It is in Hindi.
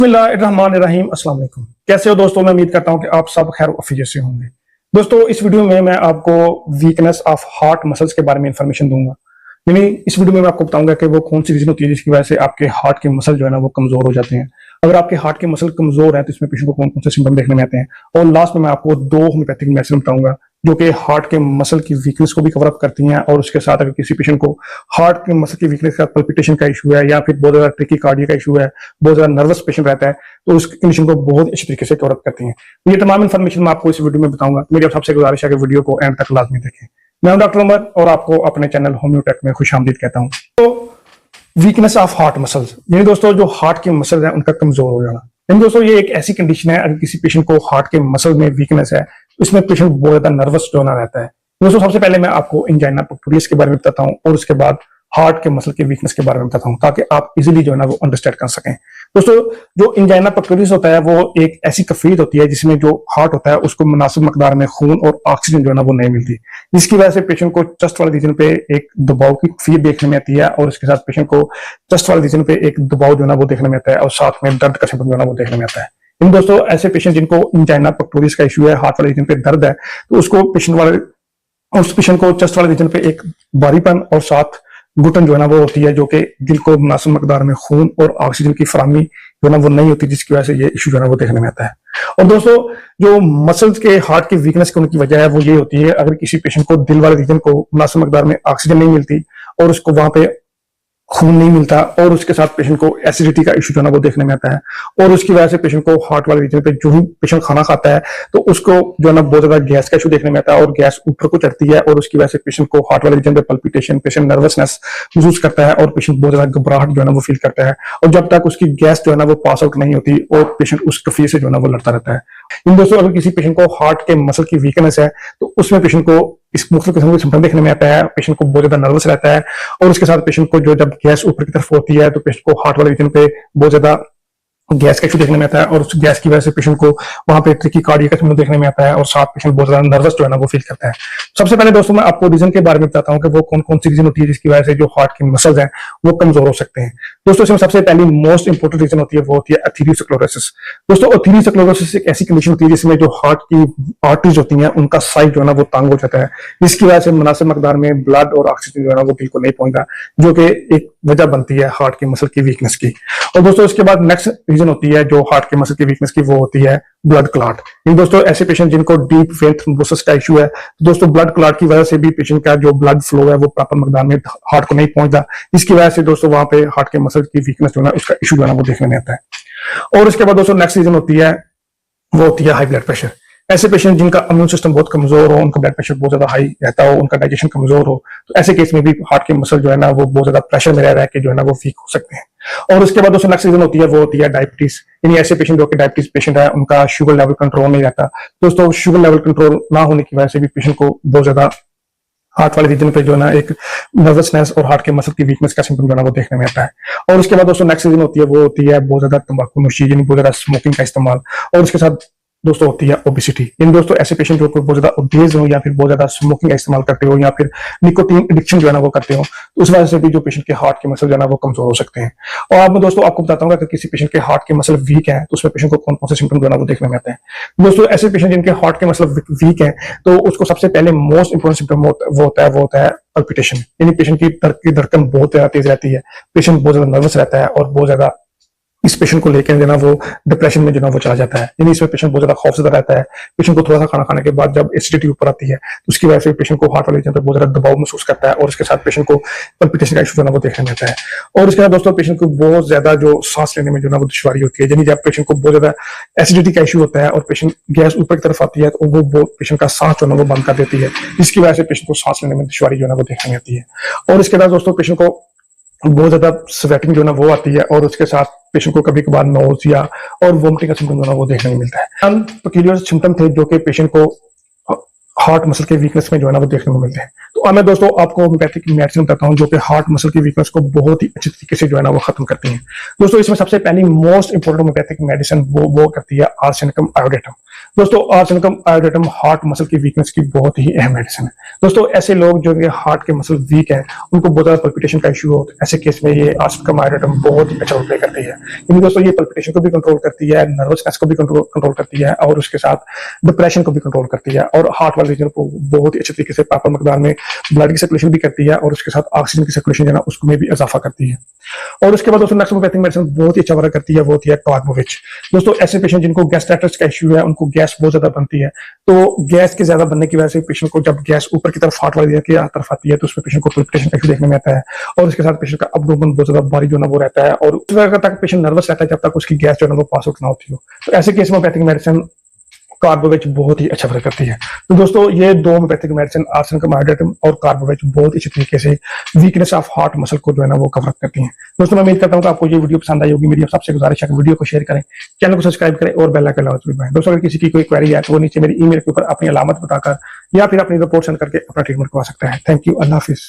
बिस्मिल्लाहिर्रहमानिर्रहीम। अस्सलाम वालेकुम। कैसे हो दोस्तों? मैं उम्मीद करता हूं कि आप सब खैर अफियत से होंगे। दोस्तों, इस वीडियो में मैं आपको वीकनेस ऑफ हार्ट मसल्स के बारे में इंफॉर्मेशन दूंगा। यानी इस वीडियो में मैं आपको बताऊंगा कि वो कौन सी रीजन होती है जिसकी वजह से आपके हार्ट के मसल जो है ना वो कमजोर हो जाते हैं। अगर आपके हार्ट के मसल कमजोर है तो इसमें पेशेंट को कौन कौन से सिम्टम देखने में आते हैं। और लास्ट में मैं आपको 2 होम्योपैथिक मेडिसिन बताऊंगा जो कि हार्ट के मसल की वीकनेस को भी कवर अप करती हैं। और उसके साथ अगर किसी पेशेंट को हार्ट के मसल की वीकनेस के साथ पल्पिटेशन का इशू है या फिर बहुत ज्यादा ट्रिकीकार्डिया का इशू है, बहुत ज्यादा नर्वस पेशेंट रहता है, तो उस कंडीशन को बहुत अच्छी तरीके से कवर अप करती हैं। तो ये तमाम इन्फॉर्मेशन मैं आपको इस वीडियो में बताऊंगा। मेरी आप सबसे गुजारिश है कि वीडियो को एंड तक लाजमी देखें। मैं हूं डॉक्टर उमर और आपको अपने चैनल होम्योटेक में खुशामदीद कहता हूं। तो वीकनेस ऑफ हार्ट मसल्स यानी दोस्तों जो हार्ट के मसल है उनका कमजोर हो जाना। यानी दोस्तों ये एक ऐसी कंडीशन है, अगर किसी पेशेंट को हार्ट के मसल में वीकनेस है तो इसमें पेशेंट बहुत ज्यादा नर्वस जो ना रहता है। दोस्तों सबसे पहले मैं आपको इंजाइना पेक्टोरियस के बारे में बताता हूँ और उसके बाद हार्ट के मसल के वीकनेस के बारे में बताता हूँ ताकि आप इजीली जो है ना वो अंडरस्टैंड कर सकें। दोस्तों जो इंजाइना पेक्टोरियस होता है वो एक ऐसी कफीत होती है जिसमें जो हार्ट होता है उसको मुनासिब मकदार में खून और ऑक्सीजन जो है ना वो नहीं मिलती, जिसकी वजह से पेशेंट को चेस्ट वाले रीजन पे एक दबाव की फील देखने में आती है और इसके साथ पेशेंट को चेस्ट वाले रीजन पे एक दबाव जो है ना वो देखने में आता है और साथ में दर्द का सिम्टम जो है ना वो देखने में आता है। इन दोस्तों ऐसे पेशेंट जिनको इंजाइना पेक्टोरियस का इशू है, हार्ट वाले रीजन पे दर्द है, तो उसको पेशेंट वाले उस पेशेंट को चेस्ट वाले रीजन पे एक भारीपन और साथ घुटन जो है ना वो होती है जो कि दिल को मुनासिब मकदार में खून और ऑक्सीजन की फराहमी जो है ना वो नहीं होती, जिसकी वजह से ये इशू जो है ना वो देखने में आता है। और दोस्तों जो मसल्स के हार्ट की वीकनेस की वजह है वो ये होती है, अगर किसी पेशेंट को दिल वाले रीजन को मुनासिब मकदार में ऑक्सीजन नहीं मिलती और उसको वहां पे खून नहीं मिलता और उसके साथ पेशेंट को एसिडिटी का इशू जो है ना वो देखने में आता है और उसकी वजह से पेशेंट को हार्ट वाले रीजन पे जो भी पेशेंट खाना खाता है तो उसको जो है ना बहुत ज्यादा गैस का इशू देखने में आता है और गैस ऊपर को चढ़ती है और उसकी वजह से पेशेंट को हार्ट वाले रीजन पे पल्पिटेशन, पेशेंट नर्वसनेस महसूस करता है और पेशेंट बहुत ज्यादा घबराहट जो है ना वो फील करता है और जब तक उसकी गैस जो है ना वो पास आउट नहीं होती और पेशेंट उस कफी से जो है ना वो लड़ता रहता है। इन दोस्तों अगर किसी पेशेंट को हार्ट के मसल की वीकनेस है तो उसमें पेशेंट को इस मुख्तलिफ किस्म के सिम्टम देखने में आता है। पेशेंट को बहुत ज्यादा नर्वस रहता है और उसके साथ पेशेंट को जो जब गैस ऊपर की तरफ होती है तो पेशेंट को हार्ट वाले रीजन पे बहुत ज्यादा गैस का इशू देखने में आता है और उस गैस की वजह से पेशेंट को वहां पे ट्रिकीकार्डिया का सिम्टम देखने में आता है और साथ पेशेंट बहुत ज्यादा नर्वस जो है ना वो फील करता है। सबसे पहले दोस्तों मैं आपको रीजन के बारे में बताता हूँ कि वो कौन कौन सी रीजन होती है जिसकी वजह से जो हार्ट के मसल्स हैं वो कमजोर हो सकते हैं। दोस्तों इसमें सबसे पहली मोस्ट इंपोर्टेंट रीजन होती है वो होती है एथेरोस्क्लेरोसिस। दोस्तों एथेरोस्क्लेरोसिस एक ऐसी कंडीशन होती है जिसमें जो हार्ट की आर्टरीज होती हैं उनका साइज जो है ना वो तंग हो जाता है, जिसकी वजह से मुनासिब मकदार में ब्लड और ऑक्सीजन जो है ना वो बिल्कुल नहीं पहुंचता, जो कि एक वजह बनती है हार्ट के मसल की वीकनेस की। और दोस्तों इसके बाद नेक्स्ट रीजन होती है जो हार्ट के मसल की वीकनेस की, वो होती है ब्लड क्लॉट। इन दोस्तों ऐसे पेशेंट जिनको डीप वेन थ्रोम्बोसिस का इशू है तो दोस्तों ब्लड क्लॉट की वजह से भी पेशेंट का जो ब्लड फ्लो है वो प्रॉपर मकदार में हार्ट को नहीं पहुंचता, जिसकी वजह से दोस्तों वहां पे हार्ट के मसल की वीकनेस जो है उसका इशू जो है वो देखने में आता है। और उसके बाद दोस्तों नेक्स्ट रीजन होती है वो होती है हाई ब्लड प्रेशर। ऐसे पेशेंट जिनका इम्यून सिस्टम बहुत कमजोर हो, उनका ब्लड प्रेशर बहुत ज्यादा हाई रहता हो, उनका डाइजेशन कमजोर हो, तो ऐसे केस में भी हार्ट के मसल जो है ना वो बहुत ज्यादा प्रेशर में रह के जो है ना वो वीक हो सकते हैं। और उसके बाद दोस्तों नेक्स्ट रीजन होती है वो होती है डायबिटीज। यानी ऐसे पेशेंट जो कि डायबिटीज पेशेंट है उनका शुगर लेवल कंट्रोल नहीं रहता। दोस्तों शुगर लेवल कंट्रोल ना होने की वजह से भी पेशेंट को बहुत ज्यादा हार्ट वाले रीजन पे जो है ना एक नर्वसनेस और हार्ट के मसल की वीकनेस का सिम्टम जो है वो देखने में आता है। और उसके बाद दोस्तों नेक्स्ट रीजन होती है वो होती है बहुत ज्यादा तंबाकू नोशी, यानी बहुत ज्यादा स्मोकिंग का इस्तेमाल। और उसके साथ दोस्तों होती है ओबेसिटी। इन दोस्तों ऐसे पेशेंट जो बहुत ज्यादा ओबेज हो या फिर बहुत ज्यादा स्मोकिंग का इस्तेमाल करते हो या फिर निकोटीन एडिक्शन जो है ना वो करते हो, तो उस वजह से भी जो पेशेंट के हार्ट के मसल जो है ना वो कमजोर हो सकते हैं। और अब मैं दोस्तों आपको बताता हूँ कि किसी पेशेंट के हार्ट के मसल वीक है तो उसमें पेशेंट को कौन कौन से सिम्टम जो है ना वो देखने में आते हैं। दोस्तों ऐसे पेशेंट जिनके हार्ट के मसल वीक है तो उसको सबसे पहले मोस्ट इंपोर्टेंट सिम्टम वो होता है पल्पिटेशन। यानी पेशेंट की धड़कन बहुत ज्यादा तेज रहती है, पेशेंट बहुत ज्यादा नर्वस रहता है और बहुत ज्यादा इस पेशेंट को लेकर जो ना वो डिप्रेशन में जो ना वो चला जाता है। यानी इसमें पेशेंट बहुत ज्यादा खौफजदा रहता है। पेशेंट को थोड़ा सा खाना खाने के बाद जब एसिडिटी ऊपर आती है तो उसकी वजह से पेशेंट को हार्ट वाले रीजन पर बहुत ज्यादा दबाव महसूस करता है और उसके साथ पेशेंट को पल्पिटेशन का इशू जो ना वो देखने में आता है। और उसके बाद दोस्तों पेशेंट को बहुत ज्यादा जो सांस लेने में जो ना वो दुश्वारी होती है, यानी जब पेशेंट को बहुत ज्यादा एसिडिटी का इशू होता है और पेशेंट गैस ऊपर की तरफ आती है तो वो पेशेंट का सांस जो ना वो बंद कर देती है, जिसकी वजह से पेशेंट को सांस लेने में दुश्वारी जो ना वो देखने में आती है। और इसके बाद दोस्तों पेशेंट को बहुत ज्यादा स्वेटिंग जो ना वो आती है और उसके साथ पेशेंट को कभी कभार नोजिया और वोमिटिंग का सिम्टम जो ना वो देखने को मिलता है। हम पेक्यूलियर सिम्टम थे जो कि पेशेंट को हार्ट मसल के वीकनेस में जो है ना वो देखने को मिलते हैं। तो अब मैं दोस्तों आपको होम्योपैथिक मेडिसिन बताता हूँ जो कि हार्ट मसल की वीकनेस को बहुत ही अच्छी तरीके से जो है ना वो खत्म करती हैं। दोस्तों इसमें सबसे पहली मोस्ट इंपोर्टेंट होम्योपैथिक मेडिसिन वो करती है आर्सेनिकम आयोडेटम। दोस्तों आर्सेनिकम आयोडेटम हार्ट मसल की वीकनेस की बहुत ही अहम मेडिसिन है। दोस्तों ऐसे लोग जो कि हार्ट के मसल वीक है, उनको बहुत ज्यादा पल्पिटेशन का इश्यू हो, तो ऐसे केस में ये आर्सेनिकम आयोडेटम बहुत ही अच्छा रोल प्ले करती है। क्योंकि दोस्तों ये पल्पिटेशन को भी कंट्रोल करती है, नर्वसनेस को भी कंट्रोल करती है, और उसके साथ डिप्रेशन को भी कंट्रोल करती है, और हार्ट वाले रीजन को बहुत ही अच्छे तरीके से प्रॉपर मकदार में ब्लड की सर्कुलेशन भी करती है, और उसके साथ ऑक्सीजन की सर्कुलेशन जो है ना उसमें भी इजाफा करती है। और उसके बाद दोस्तों नेक्स्ट होम्योपैथिक मेडिसिन बहुत ही अच्छा वर्क करती है, वो होती है कार्बोविच। दोस्तों ऐसे पेशेंट जिनको गैस्ट्राइटिस का इश्यू है, उनको गैस बहुत ज्यादा बनती है, तो गैस के ज्यादा बनने की वजह से पेशेंट को जब गैस ऊपर की तरफ हार्ट वाली की तरफ आती है, तो उसमें पेशेंट को पल्पिटेशन का इश्यू देखने में आता है, और उसके साथ पेशेंट का एब्डोमेन बहुत ज्यादा भारी जो ना वो रहता है, और उस वक्त तक पेशेंट नर्वस रहता है जब तक उसकी गैस जो है वो पास आउट ना होती हो। तो ऐसे केस में होम्योपैथिक मेडिसिन कार्बोवेच बहुत ही अच्छा वर्क करती है। तो दोस्तों ये दो होम्योपैथिक मेडिसिन आर्सेनिकम आयोडेटम और कार्बोवेच बहुत अच्छी तरीके से वीकनेस ऑफ हार्ट मसल को जो है ना वो कवर करती हैं। दोस्तों मैं उम्मीद करता हूं कि आपको ये वीडियो पसंद आई होगी। मेरी सबसे गुजारिश है कि वीडियो को शेयर करें, चैनल को सब्सक्राइब करें और बेल आइकन लाजमी दबाएं। दोस्तों अगर किसी की कोई क्वेरी है तो वो नीचे मेरी ईमेल के ऊपर अपनी अलामत बताकर या फिर अपनी रिपोर्ट सेंड करके अपना ट्रीटमेंट करवा सकते हैं। Thank you, Allah Hafiz.